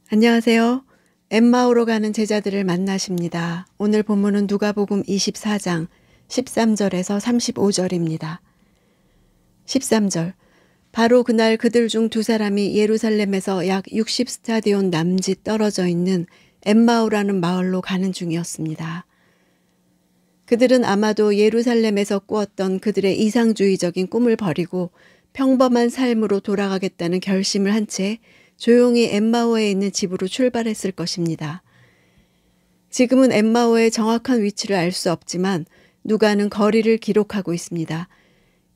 안녕하세요. 엠마오로 가는 제자들을 만나십니다. 오늘 본문은 누가복음 24장 13절에서 35절입니다. 13절. 바로 그날 그들 중 두 사람이 예루살렘에서 약 60스타디온 남짓 떨어져 있는 엠마오라는 마을로 가는 중이었습니다. 그들은 아마도 예루살렘에서 꾸었던 그들의 이상주의적인 꿈을 버리고 평범한 삶으로 돌아가겠다는 결심을 한 채 조용히 엠마오에 있는 집으로 출발했을 것입니다. 지금은 엠마오의 정확한 위치를 알 수 없지만 누가는 거리를 기록하고 있습니다.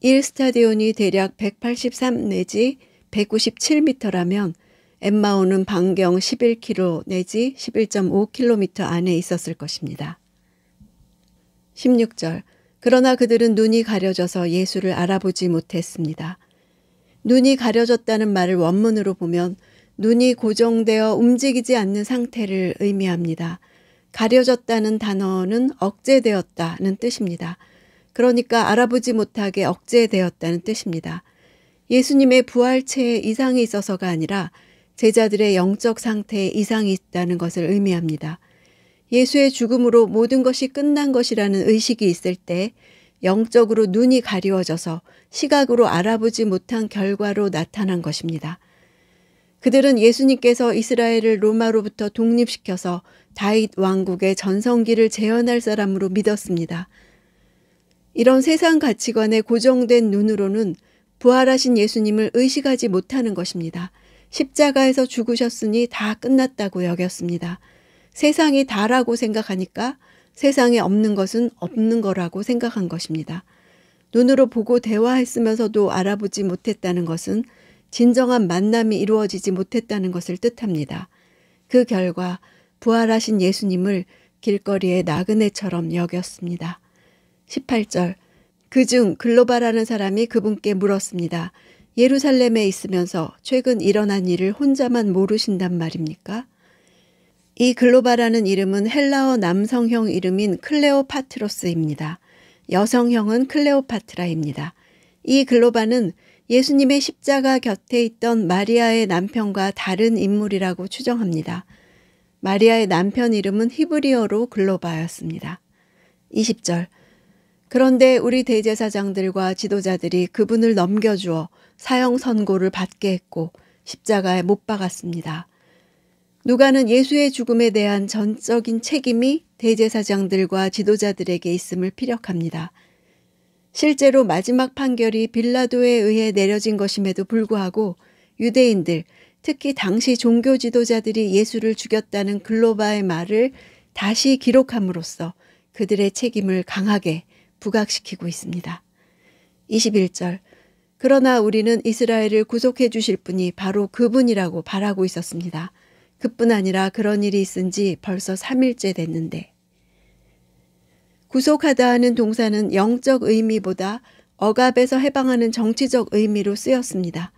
1스타디온이 대략 183 내지 197m라면 엠마오는 반경 11km 내지 11.5km 안에 있었을 것입니다. 16절. 그러나 그들은 눈이 가려져서 예수를 알아보지 못했습니다. 눈이 가려졌다는 말을 원문으로 보면 눈이 고정되어 움직이지 않는 상태를 의미합니다. 가려졌다는 단어는 억제되었다는 뜻입니다. 그러니까 알아보지 못하게 억제되었다는 뜻입니다. 예수님의 부활체에 이상이 있어서가 아니라 제자들의 영적 상태에 이상이 있다는 것을 의미합니다. 예수의 죽음으로 모든 것이 끝난 것이라는 의식이 있을 때 영적으로 눈이 가리워져서 시각으로 알아보지 못한 결과로 나타난 것입니다. 그들은 예수님께서 이스라엘을 로마로부터 독립시켜서 다윗 왕국의 전성기를 재현할 사람으로 믿었습니다. 이런 세상 가치관에 고정된 눈으로는 부활하신 예수님을 의식하지 못하는 것입니다. 십자가에서 죽으셨으니 다 끝났다고 여겼습니다. 세상이 다라고 생각하니까 세상에 없는 것은 없는 거라고 생각한 것입니다. 눈으로 보고 대화했으면서도 알아보지 못했다는 것은 진정한 만남이 이루어지지 못했다는 것을 뜻합니다. 그 결과 부활하신 예수님을 길거리의 나그네처럼 여겼습니다. 18절. 그중 글로바라는 사람이 그분께 물었습니다. 예루살렘에 있으면서 최근 일어난 일을 혼자만 모르신단 말입니까? 이 글로바라는 이름은 헬라어 남성형 이름인 클레오파트로스입니다. 여성형은 클레오파트라입니다. 이 글로바는 예수님의 십자가 곁에 있던 마리아의 남편과 다른 인물이라고 추정합니다. 마리아의 남편 이름은 히브리어로 글로바였습니다. 20절. 그런데 우리 대제사장들과 지도자들이 그분을 넘겨주어 사형 선고를 받게 했고 십자가에 못 박았습니다. 누가는 예수의 죽음에 대한 전적인 책임이 대제사장들과 지도자들에게 있음을 피력합니다. 실제로 마지막 판결이 빌라도에 의해 내려진 것임에도 불구하고 유대인들, 특히 당시 종교 지도자들이 예수를 죽였다는 글로바의 말을 다시 기록함으로써 그들의 책임을 강하게 부각시키고 있습니다. 21절. 그러나 우리는 이스라엘을 구속해 주실 분이 바로 그분이라고 바라고 있었습니다. 그뿐 아니라 그런 일이 있은 지 벌써 3일째 됐는데. 구속하다 하는 동사는 영적 의미보다 억압에서 해방하는 정치적 의미로 쓰였습니다.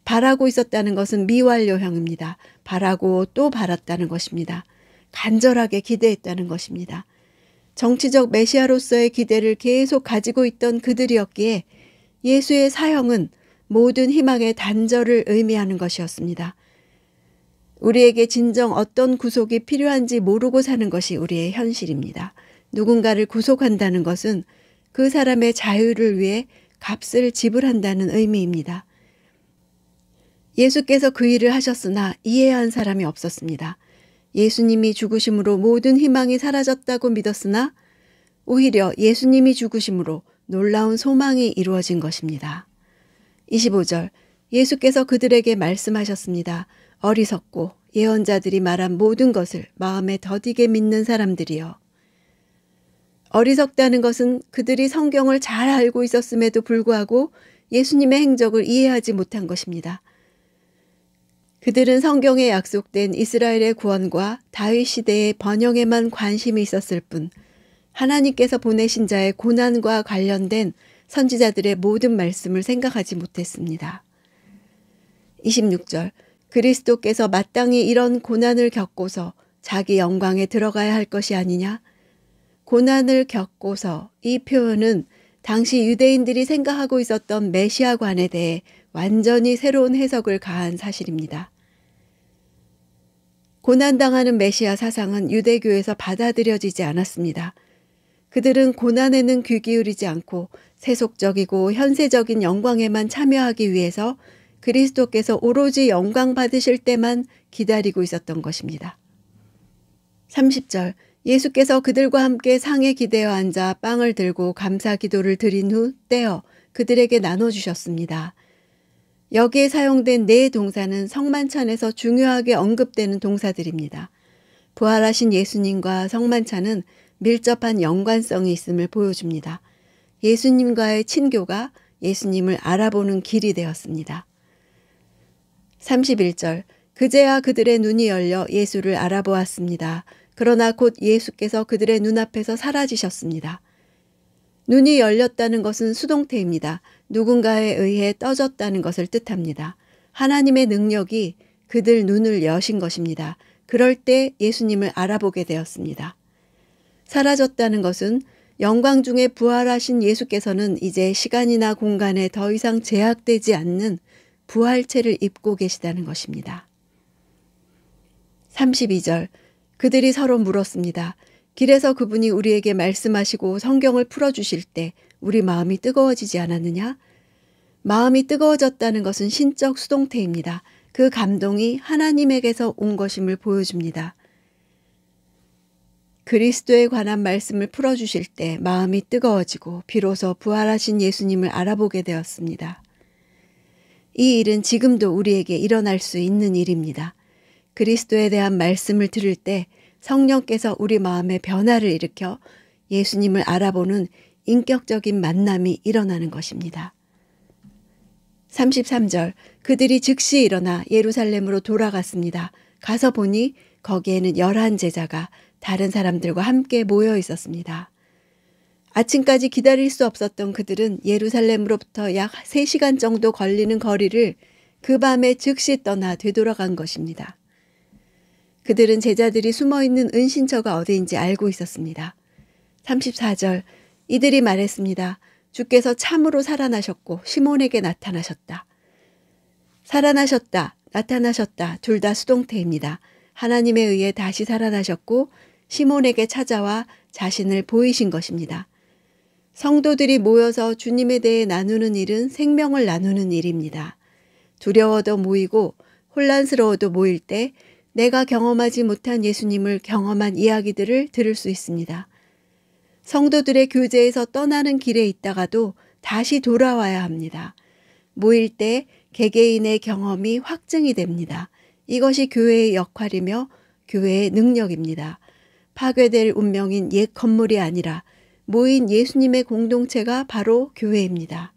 바라고 있었다는 것은 미완료형입니다. 바라고 또 바랐다는 것입니다. 간절하게 기대했다는 것입니다. 정치적 메시아로서의 기대를 계속 가지고 있던 그들이었기에 예수의 사형은 모든 희망의 단절을 의미하는 것이었습니다. 우리에게 진정 어떤 구속이 필요한지 모르고 사는 것이 우리의 현실입니다. 누군가를 구속한다는 것은 그 사람의 자유를 위해 값을 지불한다는 의미입니다. 예수께서 그 일을 하셨으나 이해한 사람이 없었습니다. 예수님이 죽으심으로 모든 희망이 사라졌다고 믿었으나 오히려 예수님이 죽으심으로 놀라운 소망이 이루어진 것입니다. 25절. 예수께서 그들에게 말씀하셨습니다. 어리석고 예언자들이 말한 모든 것을 마음에 더디게 믿는 사람들이여. 어리석다는 것은 그들이 성경을 잘 알고 있었음에도 불구하고 예수님의 행적을 이해하지 못한 것입니다. 그들은 성경에 약속된 이스라엘의 구원과 다윗 시대의 번영에만 관심이 있었을 뿐 하나님께서 보내신 자의 고난과 관련된 선지자들의 모든 말씀을 생각하지 못했습니다. 26절. 그리스도께서 마땅히 이런 고난을 겪고서 자기 영광에 들어가야 할 것이 아니냐? 고난을 겪고서 이 표현은 당시 유대인들이 생각하고 있었던 메시아관에 대해 완전히 새로운 해석을 가한 사실입니다. 27절. 고난당하는 메시아 사상은 유대교에서 받아들여지지 않았습니다. 그들은 고난에는 귀 기울이지 않고 세속적이고 현세적인 영광에만 참여하기 위해서 그리스도께서 오로지 영광 받으실 때만 기다리고 있었던 것입니다. 30절 예수께서 그들과 함께 상에 기대어 앉아 빵을 들고 감사 기도를 드린 후 떼어 그들에게 나눠주셨습니다. 여기에 사용된 네 동사는 성만찬에서 중요하게 언급되는 동사들입니다. 부활하신 예수님과 성만찬은 밀접한 연관성이 있음을 보여줍니다. 예수님과의 친교가 예수님을 알아보는 길이 되었습니다. 31절 그제야 그들의 눈이 열려 예수를 알아보았습니다. 그러나 곧 예수께서 그들의 눈앞에서 사라지셨습니다. 눈이 열렸다는 것은 수동태입니다. 누군가에 의해 떠졌다는 것을 뜻합니다. 하나님의 능력이 그들 눈을 여신 것입니다. 그럴 때 예수님을 알아보게 되었습니다. 사라졌다는 것은 영광 중에 부활하신 예수께서는 이제 시간이나 공간에 더 이상 제약되지 않는 부활체를 입고 계시다는 것입니다. 32절 그들이 서로 물었습니다. 길에서 그분이 우리에게 말씀하시고 성경을 풀어주실 때 우리 마음이 뜨거워지지 않았느냐? 마음이 뜨거워졌다는 것은 신적 수동태입니다. 그 감동이 하나님에게서 온 것임을 보여줍니다. 그리스도에 관한 말씀을 풀어주실 때 마음이 뜨거워지고 비로소 부활하신 예수님을 알아보게 되었습니다. 이 일은 지금도 우리에게 일어날 수 있는 일입니다. 그리스도에 대한 말씀을 들을 때 성령께서 우리 마음에 변화를 일으켜 예수님을 알아보는 인격적인 만남이 일어나는 것입니다. 33절 그들이 즉시 일어나 예루살렘으로 돌아갔습니다. 가서 보니 거기에는 11 제자가 다른 사람들과 함께 모여 있었습니다. 아침까지 기다릴 수 없었던 그들은 예루살렘으로부터 약 3시간 정도 걸리는 거리를 그 밤에 즉시 떠나 되돌아간 것입니다. 그들은 제자들이 숨어있는 은신처가 어디인지 알고 있었습니다. 34절 이들이 말했습니다. 주께서 참으로 살아나셨고 시몬에게 나타나셨다. 살아나셨다, 나타나셨다 둘 다 수동태입니다. 하나님에 의해 다시 살아나셨고 시몬에게 찾아와 자신을 보이신 것입니다. 성도들이 모여서 주님에 대해 나누는 일은 생명을 나누는 일입니다. 두려워도 모이고 혼란스러워도 모일 때 내가 경험하지 못한 예수님을 경험한 이야기들을 들을 수 있습니다. 성도들의 교제에서 떠나는 길에 있다가도 다시 돌아와야 합니다. 모일 때 개개인의 경험이 확증이 됩니다. 이것이 교회의 역할이며 교회의 능력입니다. 파괴될 운명인 옛 건물이 아니라 모인 예수님의 공동체가 바로 교회입니다.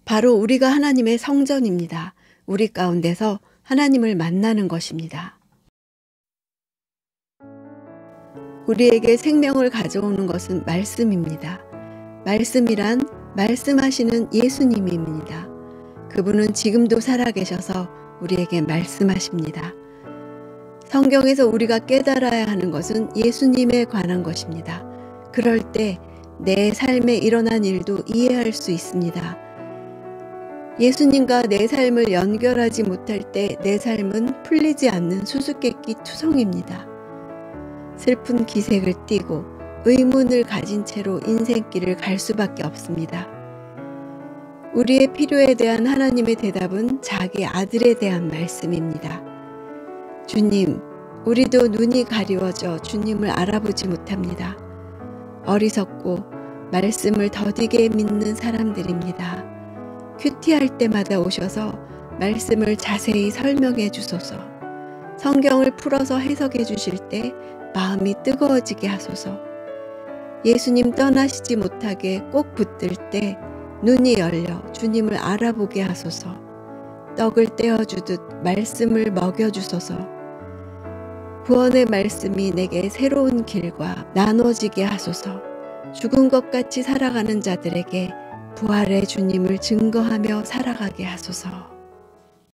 바로 우리가 하나님의 성전입니다. 우리 가운데서 하나님을 만나는 것입니다. 우리에게 생명을 가져오는 것은 말씀입니다. 말씀이란 말씀하시는 예수님입니다. 그분은 지금도 살아계셔서 우리에게 말씀하십니다. 성경에서 우리가 깨달아야 하는 것은 예수님에 관한 것입니다. 그럴 때 내 삶에 일어난 일도 이해할 수 있습니다. 예수님과 내 삶을 연결하지 못할 때 내 삶은 풀리지 않는 수수께끼 투성입니다. 슬픈 기색을 띠고 의문을 가진 채로 인생길을 갈 수밖에 없습니다. 우리의 필요에 대한 하나님의 대답은 자기 아들에 대한 말씀입니다. 주님, 우리도 눈이 가리워져 주님을 알아보지 못합니다. 어리석고 말씀을 더디게 믿는 사람들입니다. 큐티할 때마다 오셔서 말씀을 자세히 설명해 주소서. 성경을 풀어서 해석해 주실 때 마음이 뜨거워지게 하소서. 예수님 떠나시지 못하게 꼭 붙들 때 눈이 열려 주님을 알아보게 하소서. 떡을 떼어주듯 말씀을 먹여주소서. 구원의 말씀이 내게 새로운 길과 나눠지게 하소서. 죽은 것 같이 살아가는 자들에게 부활의 주님을 증거하며 살아가게 하소서.